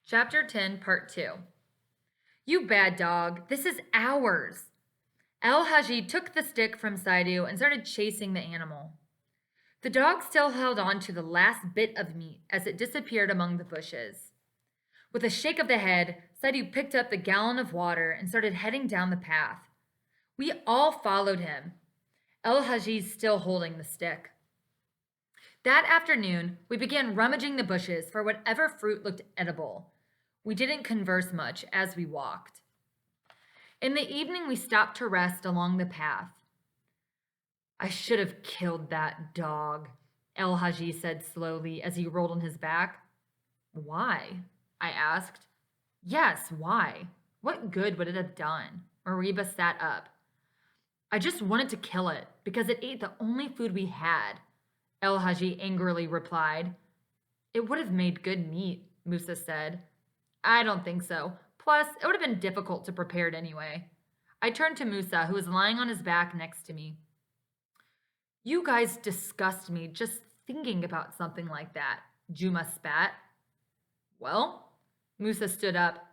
Chapter 10, Part 2. You bad dog, this is ours. El Haji took the stick from Saidu and started chasing the animal. The dog still held on to the last bit of meat as it disappeared among the bushes. With a shake of the head, Saidu picked up the gallon of water and started heading down the path. We all followed him, El Haji still holding the stick. That afternoon, we began rummaging the bushes for whatever fruit looked edible. We didn't converse much as we walked. In the evening, we stopped to rest along the path. I should have killed that dog, El Haji said slowly as he rolled on his back. Why? I asked. Yes, why? What good would it have done? Mariba sat up. I just wanted to kill it because it ate the only food we had, El Haji angrily replied. It would have made good meat, Musa said. I don't think so. Plus, it would have been difficult to prepare it anyway. I turned to Musa, who was lying on his back next to me. You guys disgust me just thinking about something like that, Juma spat. Well, Musa stood up.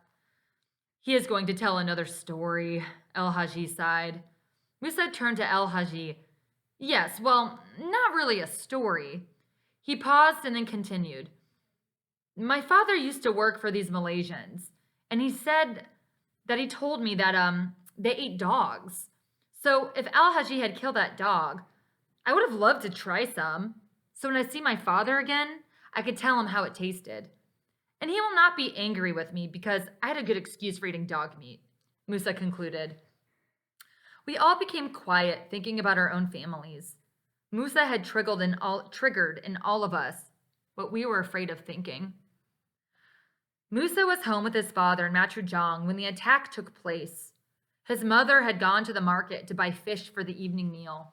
He is going to tell another story, El Haji sighed. Musa turned to El Haji. Yes, well, not really a story. He paused and then continued. My father used to work for these Malaysians, and he said that he told me that they ate dogs. So if Al Haji had killed that dog, I would have loved to try some. So when I see my father again, I could tell him how it tasted. And he will not be angry with me because I had a good excuse for eating dog meat, Musa concluded. We all became quiet, thinking about our own families. Musa had triggered in all of us what we were afraid of thinking. Musa was home with his father in Matrujong when the attack took place. His mother had gone to the market to buy fish for the evening meal.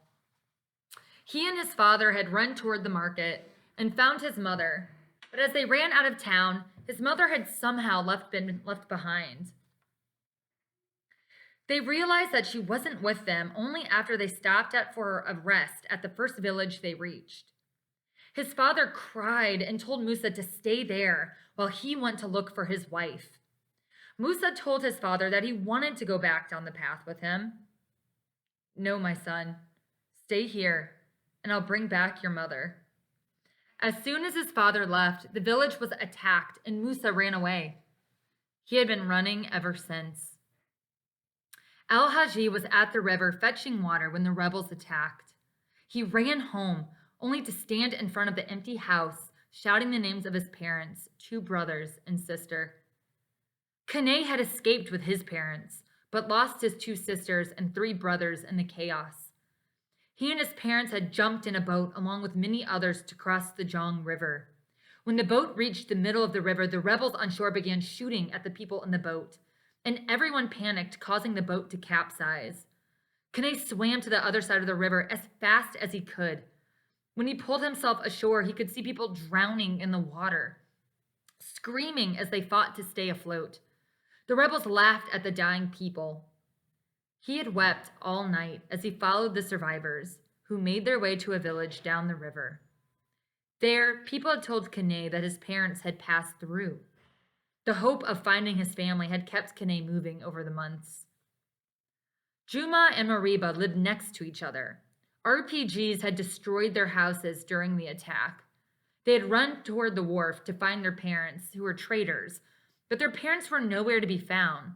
He and his father had run toward the market and found his mother, but as they ran out of town, his mother had somehow been left behind. They realized that she wasn't with them only after they stopped for a rest at the first village they reached. His father cried and told Musa to stay there while he went to look for his wife. Musa told his father that he wanted to go back down the path with him. No, my son, stay here, and I'll bring back your mother. As soon as his father left, the village was attacked and Musa ran away. He had been running ever since. Al Haji was at the river fetching water when the rebels attacked. He ran home, only to stand in front of the empty house, shouting the names of his parents, 2 brothers and sister. Kane had escaped with his parents, but lost his 2 sisters and 3 brothers in the chaos. He and his parents had jumped in a boat along with many others to cross the Jong River. When the boat reached the middle of the river, the rebels on shore began shooting at the people in the boat, and everyone panicked, causing the boat to capsize. Kane swam to the other side of the river as fast as he could. When he pulled himself ashore, he could see people drowning in the water, screaming as they fought to stay afloat. The rebels laughed at the dying people. He had wept all night as he followed the survivors, who made their way to a village down the river. There, people had told Kane that his parents had passed through. The hope of finding his family had kept Kane moving over the months. Juma and Mariba lived next to each other. RPGs had destroyed their houses during the attack. They had run toward the wharf to find their parents, who were traitors, but their parents were nowhere to be found.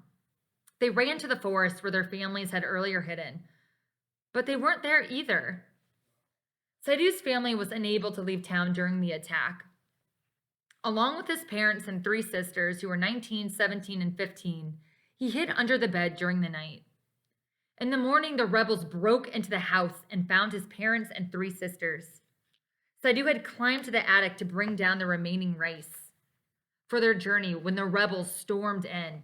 They ran to the forest where their families had earlier hidden, but they weren't there either. Saidu's family was unable to leave town during the attack. Along with his parents and 3 sisters, who were 19, 17, and 15, he hid under the bed during the night. In the morning, the rebels broke into the house and found his parents and 3 sisters. Saidu had climbed to the attic to bring down the remaining rice for their journey when the rebels stormed in.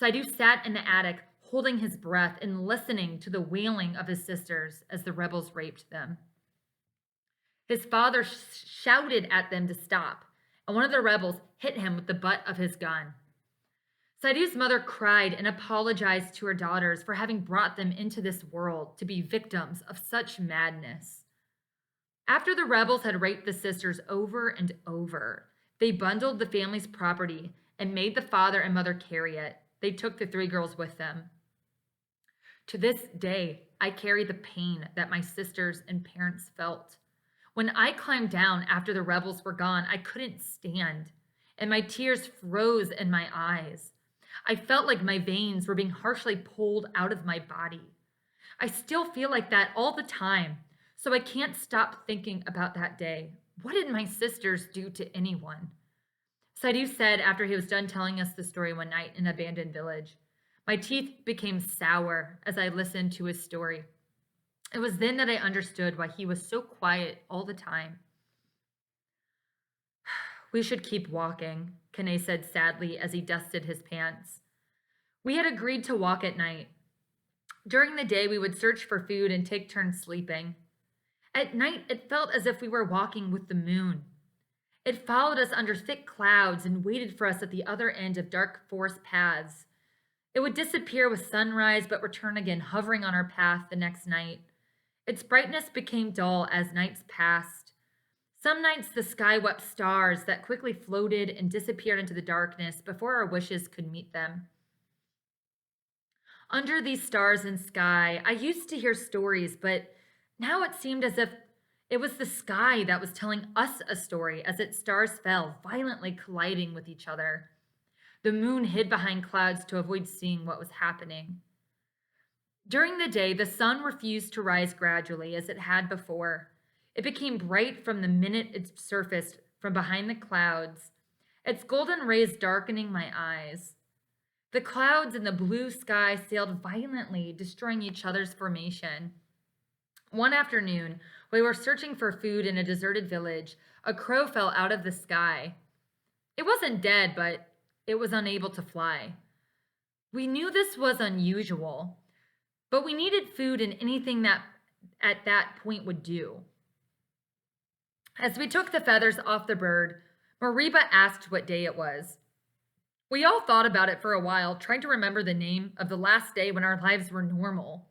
Saidu sat in the attic, holding his breath and listening to the wailing of his sisters as the rebels raped them. His father shouted at them to stop, and one of the rebels hit him with the butt of his gun. Saidu's mother cried and apologized to her daughters for having brought them into this world to be victims of such madness. After the rebels had raped the sisters over and over, They bundled the family's property and made the father and mother carry it. They took the three girls with them. To this day, I carry the pain that my sisters and parents felt. When I climbed down after the rebels were gone, I couldn't stand, and my tears froze in my eyes. I felt like my veins were being harshly pulled out of my body. I still feel like that all the time, so I can't stop thinking about that day. What did my sisters do to anyone? Saidu said after he was done telling us the story one night in an abandoned village. My teeth became sour as I listened to his story. It was then that I understood why he was so quiet all the time. We should keep walking, Kane said sadly as he dusted his pants. We had agreed to walk at night. During the day, we would search for food and take turns sleeping. At night, it felt as if we were walking with the moon. It followed us under thick clouds and waited for us at the other end of dark forest paths. It would disappear with sunrise but return again, hovering on our path the next night. Its brightness became dull as nights passed. Some nights the sky wept stars that quickly floated and disappeared into the darkness before our wishes could meet them. Under these stars and sky, I used to hear stories, but now it seemed as if it was the sky that was telling us a story as its stars fell, violently colliding with each other. The moon hid behind clouds to avoid seeing what was happening. During the day, the sun refused to rise gradually as it had before. It became bright from the minute it surfaced from behind the clouds, its golden rays darkening my eyes. The clouds and the blue sky sailed violently, destroying each other's formation. One afternoon, we were searching for food in a deserted village. A crow fell out of the sky. It wasn't dead, but it was unable to fly. We knew this was unusual, but we needed food and anything that at that point would do. As we took the feathers off the bird, Mariba asked what day it was. We all thought about it for a while, trying to remember the name of the last day when our lives were normal.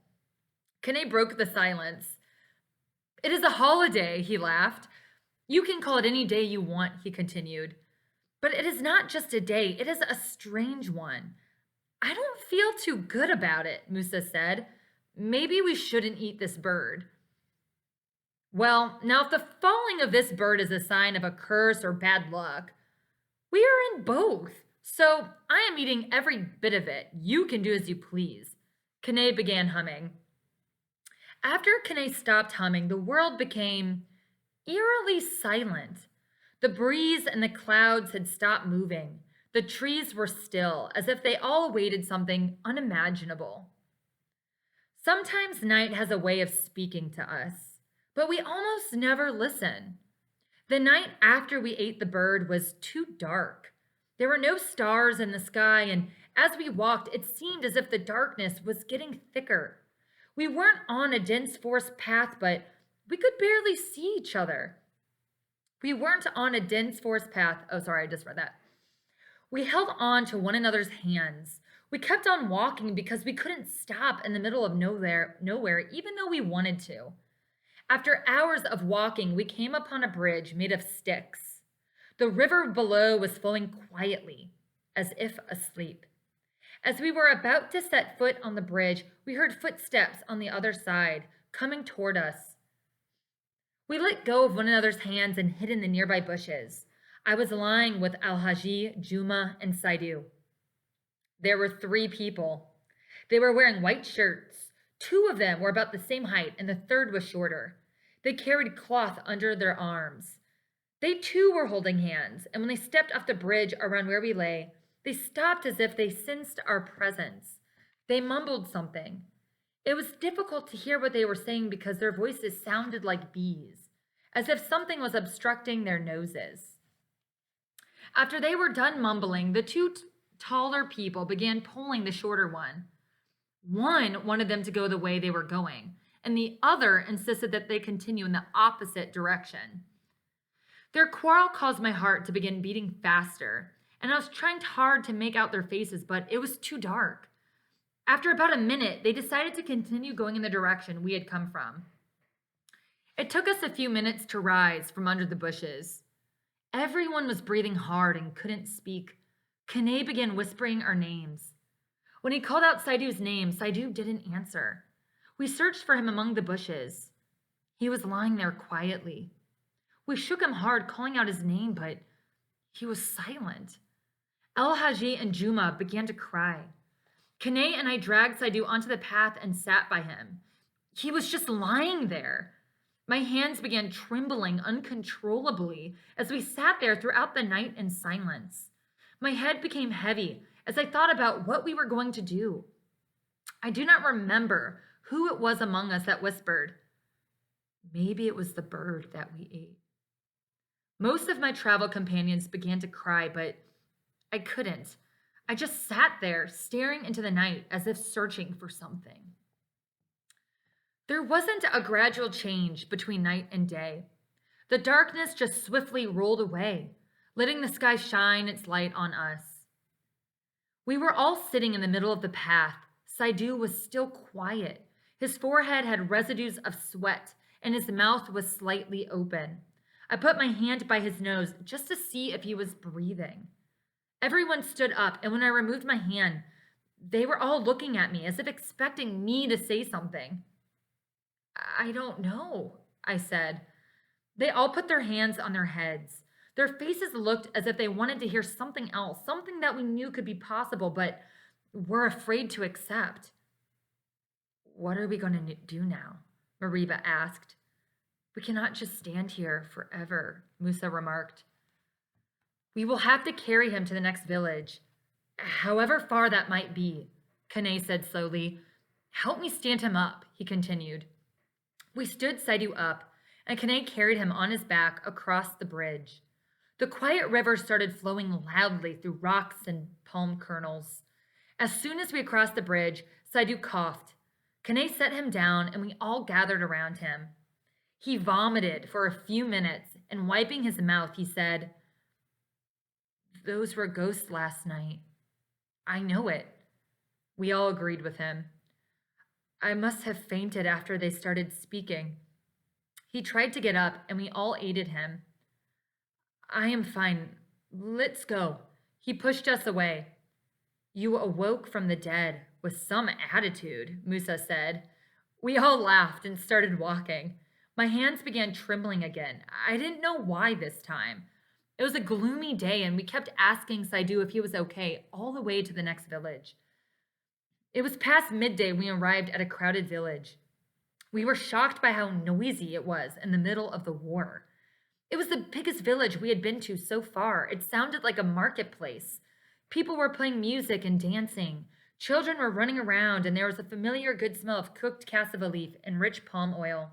Kane broke the silence. It is a holiday, he laughed. You can call it any day you want, he continued. But it is not just a day, it is a strange one. I don't feel too good about it, Musa said. Maybe we shouldn't eat this bird. Well, now if the falling of this bird is a sign of a curse or bad luck, we are in both. So I am eating every bit of it. You can do as you please. Kane began humming. After Kane stopped humming, the world became eerily silent. The breeze and the clouds had stopped moving. The trees were still, as if they all awaited something unimaginable. Sometimes night has a way of speaking to us, but we almost never listen. The night after we ate the bird was too dark. There were no stars in the sky, and as we walked, it seemed as if the darkness was getting thicker. We weren't on a dense forest path, but we could barely see each other. We weren't on a dense forest path. Oh, sorry, I just read that. We held on to one another's hands. We kept on walking because we couldn't stop in the middle of nowhere, even though we wanted to. After hours of walking, we came upon a bridge made of sticks. The river below was flowing quietly, as if asleep. As we were about to set foot on the bridge, we heard footsteps on the other side, coming toward us. We let go of one another's hands and hid in the nearby bushes. I was lying with Al-Haji, Juma, and Saidu. There were 3 people. They were wearing white shirts. 2 of them were about the same height, and the third was shorter. They carried cloth under their arms. They too were holding hands, and when they stepped off the bridge around where we lay, they stopped as if they sensed our presence. They mumbled something. It was difficult to hear what they were saying because their voices sounded like bees, as if something was obstructing their noses. After they were done mumbling, the 2 taller people began pulling the shorter one. One wanted them to go the way they were going, and the other insisted that they continue in the opposite direction. Their quarrel caused my heart to begin beating faster, and I was trying hard to make out their faces, but it was too dark. After about a minute, they decided to continue going in the direction we had come from. It took us a few minutes to rise from under the bushes. Everyone was breathing hard and couldn't speak. Kane began whispering our names. When he called out Saidu's name, Saidu didn't answer. We searched for him among the bushes. He was lying there quietly. We shook him hard, calling out his name, but he was silent. El Haji and Juma began to cry. Kane and I dragged Saidu onto the path and sat by him. He was just lying there. My hands began trembling uncontrollably as we sat there throughout the night in silence. My head became heavy as I thought about what we were going to do. I do not remember who it was among us that whispered, "Maybe it was the bird that we ate." Most of my travel companions began to cry, but I couldn't. I just sat there, staring into the night as if searching for something. There wasn't a gradual change between night and day. The darkness just swiftly rolled away, letting the sky shine its light on us. We were all sitting in the middle of the path. Saidu was still quiet. His forehead had residues of sweat, and his mouth was slightly open. I put my hand by his nose just to see if he was breathing. Everyone stood up, and when I removed my hand, they were all looking at me as if expecting me to say something. "I don't know," I said. They all put their hands on their heads. Their faces looked as if they wanted to hear something else, something that we knew could be possible, but were afraid to accept. "What are we going to do now?" Mariva asked. "We cannot just stand here forever," Musa remarked. "We will have to carry him to the next village, however far that might be," Kane said slowly. "Help me stand him up," he continued. We stood Saidu up, and Kane carried him on his back across the bridge. The quiet river started flowing loudly through rocks and palm kernels. As soon as we crossed the bridge, Saidu coughed. Kane set him down, and we all gathered around him. He vomited for a few minutes, and wiping his mouth, he said, "Those were ghosts last night." "I know it." We all agreed with him. "I must have fainted after they started speaking." He tried to get up, and we all aided him. "I am fine. Let's go." He pushed us away. "You awoke from the dead with some attitude," Musa said. We all laughed and started walking. My hands began trembling again. I didn't know why this time. It was a gloomy day, and we kept asking Saidu if he was okay all the way to the next village. It was past midday when we arrived at a crowded village. We were shocked by how noisy it was in the middle of the war. It was the biggest village we had been to so far. It sounded like a marketplace. People were playing music and dancing. Children were running around, and there was a familiar good smell of cooked cassava leaf and rich palm oil.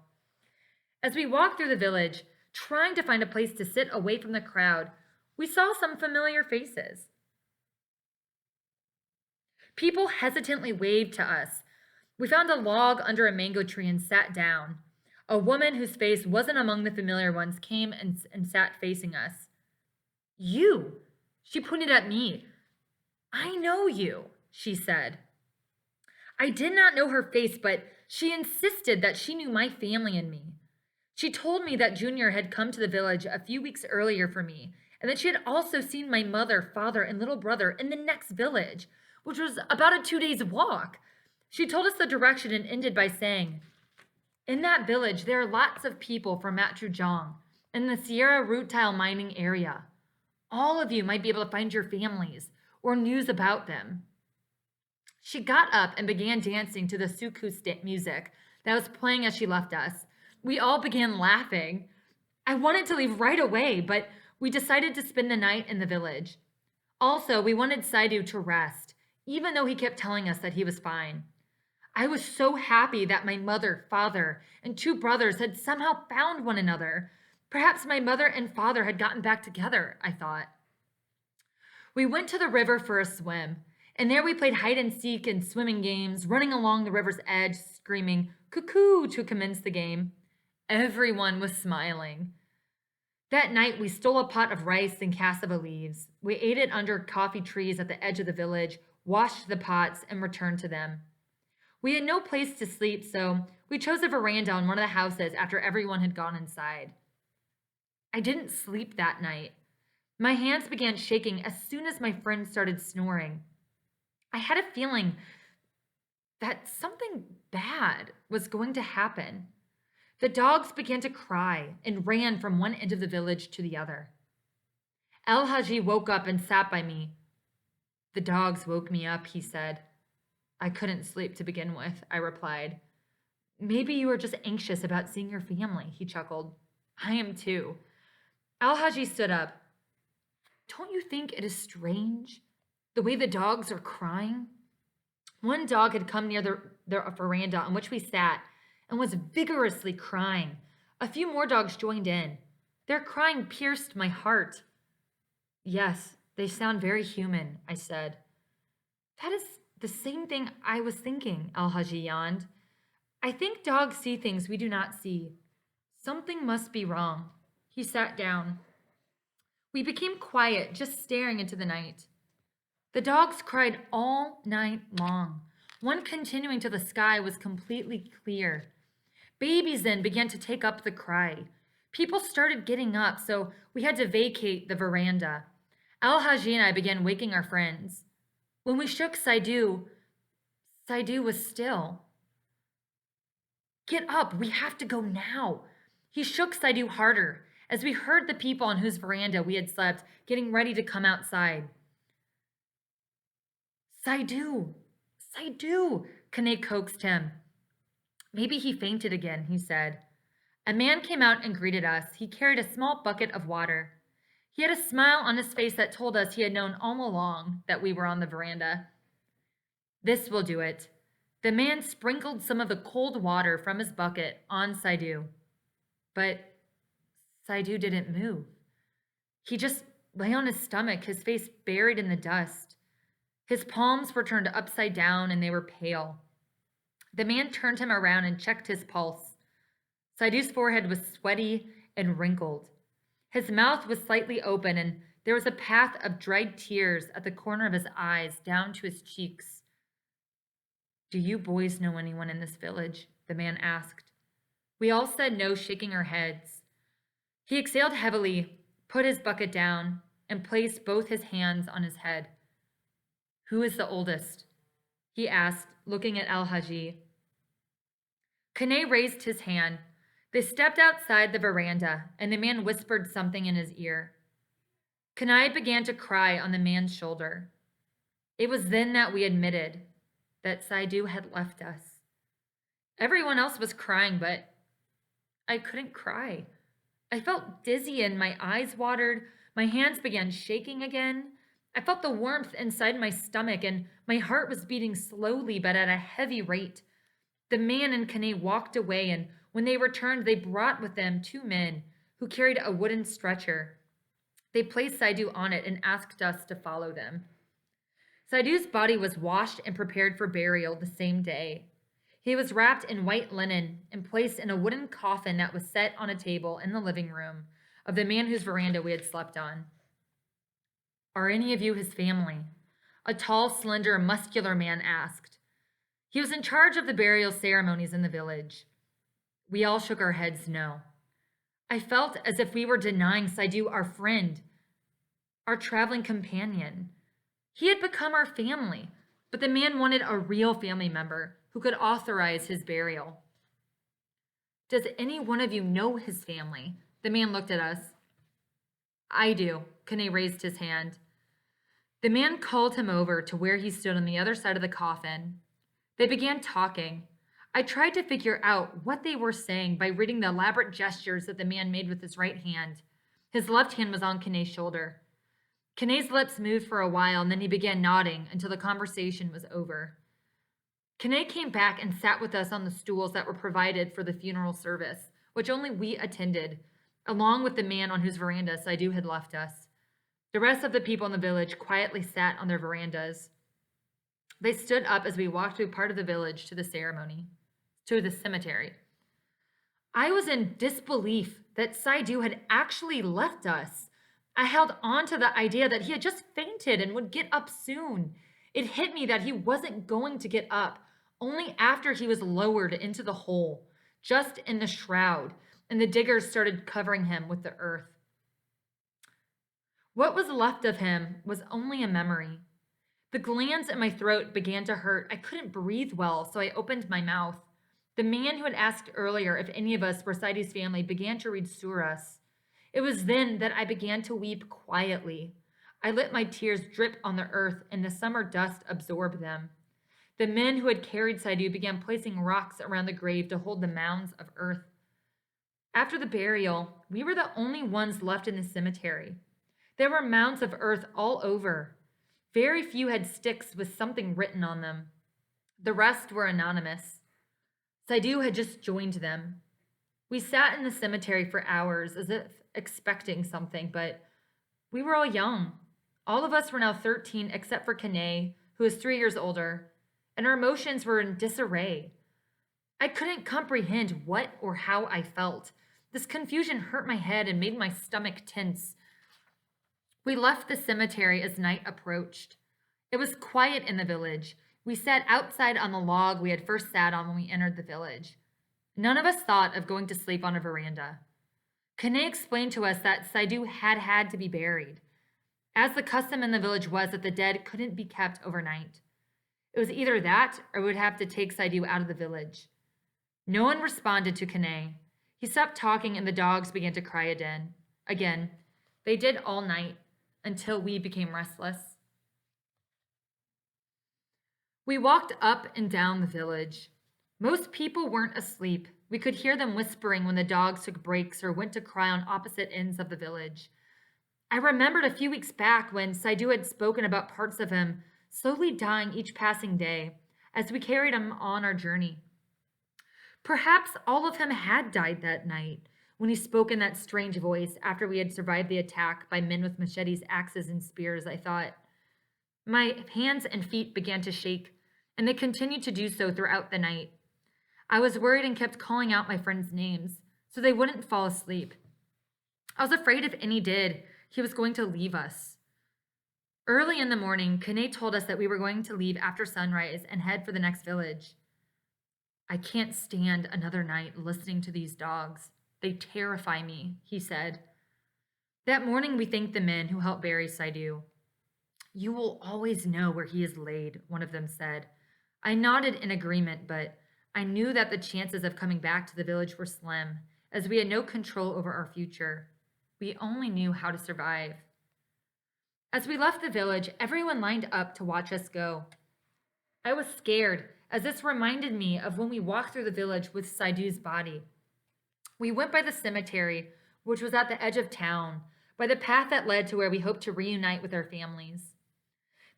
As we walked through the village, trying to find a place to sit away from the crowd, we saw some familiar faces. People hesitantly waved to us. We found a log under a mango tree and sat down. A woman whose face wasn't among the familiar ones came and sat facing us. "You!" She pointed at me. "I know you," she said. I did not know her face, but she insisted that she knew my family and me. She told me that Junior had come to the village a few weeks earlier for me, and that she had also seen my mother, father, and little brother in the next village, which was about a 2 days walk. She told us the direction and ended by saying, "In that village, there are lots of people from Matujong in the Sierra Rutile mining area. All of you might be able to find your families or news about them." She got up and began dancing to the suku music that was playing as she left us. We all began laughing. I wanted to leave right away, but we decided to spend the night in the village. Also, we wanted Saidu to rest, even though he kept telling us that he was fine. I was so happy that my mother, father, and 2 brothers had somehow found one another. Perhaps my mother and father had gotten back together, I thought. We went to the river for a swim, and there we played hide and seek and swimming games, running along the river's edge, screaming "cuckoo" to commence the game. Everyone was smiling. That night, we stole a pot of rice and cassava leaves. We ate it under coffee trees at the edge of the village, washed the pots, and returned to them. We had no place to sleep, so we chose a veranda on one of the houses after everyone had gone inside. I didn't sleep that night. My hands began shaking as soon as my friend started snoring. I had a feeling that something bad was going to happen. The dogs began to cry and ran from one end of the village to the other. El Haji woke up and sat by me. The dogs woke me up, he said. I couldn't sleep to begin with, I replied. Maybe you are just anxious about seeing your family, he chuckled. I am too. Al Haji stood up. Don't you think it is strange, the way the dogs are crying? One dog had come near the veranda on which we sat and was vigorously crying. A few more dogs joined in. Their crying pierced my heart. Yes, they sound very human, I said. That is the same thing I was thinking, Al Haji yawned. I think dogs see things we do not see. Something must be wrong. He sat down. We became quiet, just staring into the night. The dogs cried all night long. One continuing till the sky was completely clear. Babies then began to take up the cry. People started getting up, so we had to vacate the veranda. Al Haji and I began waking our friends. When we shook Saidu was still. Get up, we have to go now. He shook Saidu harder as we heard the people on whose veranda we had slept getting ready to come outside. Saidu, Kane coaxed him. Maybe he fainted again, he said. A man came out and greeted us. He carried a small bucket of water. He had a smile on his face that told us he had known all along that we were on the veranda. This will do it. The man sprinkled some of the cold water from his bucket on Saidu. But Saidu didn't move. He just lay on his stomach, his face buried in the dust. His palms were turned upside down and they were pale. The man turned him around and checked his pulse. Saidu's forehead was sweaty and wrinkled. His mouth was slightly open and there was a path of dried tears at the corner of his eyes down to his cheeks. Do you boys know anyone in this village? The man asked. We all said no, shaking our heads. He exhaled heavily, put his bucket down, and placed both his hands on his head. Who is the oldest? He asked, looking at Al Haji. Kane raised his hand. They stepped outside the veranda, and the man whispered something in his ear. Kanai began to cry on the man's shoulder. It was then that we admitted that Saidu had left us. Everyone else was crying, but I couldn't cry. I felt dizzy and my eyes watered. My hands began shaking again. I felt the warmth inside my stomach and my heart was beating slowly but at a heavy rate. The man and Kane walked away, and when they returned, they brought with them 2 men who carried a wooden stretcher. They placed Saidu on it and asked us to follow them. Saidu's body was washed and prepared for burial the same day. He was wrapped in white linen and placed in a wooden coffin that was set on a table in the living room of the man whose veranda we had slept on. Are any of you his family? A tall, slender, muscular man asked. He was in charge of the burial ceremonies in the village. We all shook our heads no. I felt as if we were denying Saidu our friend, our traveling companion. He had become our family, but the man wanted a real family member who could authorize his burial. Does any one of you know his family? The man looked at us. I do. Kane raised his hand. The man called him over to where he stood on the other side of the coffin. They began talking. I tried to figure out what they were saying by reading the elaborate gestures that the man made with his right hand. His left hand was on Kane's shoulder. Kane's lips moved for a while, and then he began nodding until the conversation was over. Kane came back and sat with us on the stools that were provided for the funeral service, which only we attended, along with the man on whose veranda Saidu had left us. The rest of the people in the village quietly sat on their verandas. They stood up as we walked through part of the village to the cemetery. I was in disbelief that Saidu had actually left us. I held on to the idea that he had just fainted and would get up soon. It hit me that he wasn't going to get up, only after he was lowered into the hole, just in the shroud, and the diggers started covering him with the earth. What was left of him was only a memory. The glands in my throat began to hurt. I couldn't breathe well, so I opened my mouth. The man who had asked earlier if any of us were Saidi's family began to read surahs. It was then that I began to weep quietly. I let my tears drip on the earth, and the summer dust absorbed them. The men who had carried Saidu began placing rocks around the grave to hold the mounds of earth. After the burial, we were the only ones left in the cemetery. There were mounds of earth all over. Very few had sticks with something written on them. The rest were anonymous. Saidu had just joined them. We sat in the cemetery for hours as if expecting something, but we were all young. All of us were now 13 except for Kane, who was 3 years older, and our emotions were in disarray. I couldn't comprehend what or how I felt. This confusion hurt my head and made my stomach tense. We left the cemetery as night approached. It was quiet in the village. We sat outside on the log we had first sat on when we entered the village. None of us thought of going to sleep on a veranda. Kane explained to us that Saidu had to be buried, as the custom in the village was that the dead couldn't be kept overnight. It was either that or we would have to take Saidu out of the village. No one responded to Kane. He stopped talking and the dogs began to cry again. They did all night until we became restless. We walked up and down the village. Most people weren't asleep. We could hear them whispering when the dogs took breaks or went to cry on opposite ends of the village. I remembered a few weeks back when Saidu had spoken about parts of him slowly dying each passing day as we carried him on our journey. Perhaps all of him had died that night when he spoke in that strange voice after we had survived the attack by men with machetes, axes, and spears, I thought. My hands and feet began to shake, and they continued to do so throughout the night. I was worried and kept calling out my friends' names so they wouldn't fall asleep. I was afraid if any did, he was going to leave us. Early in the morning, Kane told us that we were going to leave after sunrise and head for the next village. I can't stand another night listening to these dogs. They terrify me, he said. That morning, we thanked the men who helped bury Saidu. You will always know where he is laid, one of them said. I nodded in agreement, but I knew that the chances of coming back to the village were slim, as we had no control over our future. We only knew how to survive. As we left the village, everyone lined up to watch us go. I was scared, as this reminded me of when we walked through the village with Saidu's body. We went by the cemetery, which was at the edge of town, by the path that led to where we hoped to reunite with our families.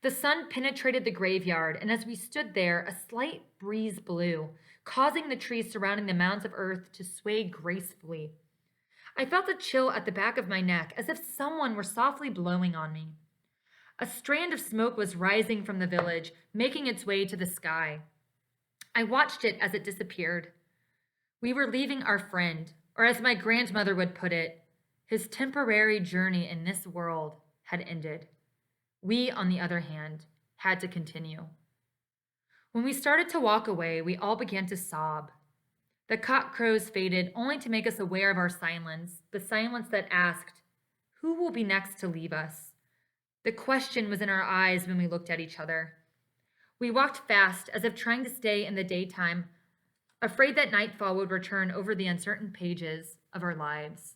The sun penetrated the graveyard, and as we stood there, a slight breeze blew, causing the trees surrounding the mounds of earth to sway gracefully. I felt a chill at the back of my neck, as if someone were softly blowing on me. A strand of smoke was rising from the village, making its way to the sky. I watched it as it disappeared. We were leaving our friend, or as my grandmother would put it, his temporary journey in this world had ended. We, on the other hand, had to continue. When we started to walk away, we all began to sob. The cock crows faded, only to make us aware of our silence, the silence that asked, who will be next to leave us? The question was in our eyes when we looked at each other. We walked fast, as if trying to stay in the daytime, afraid that nightfall would return over the uncertain pages of our lives.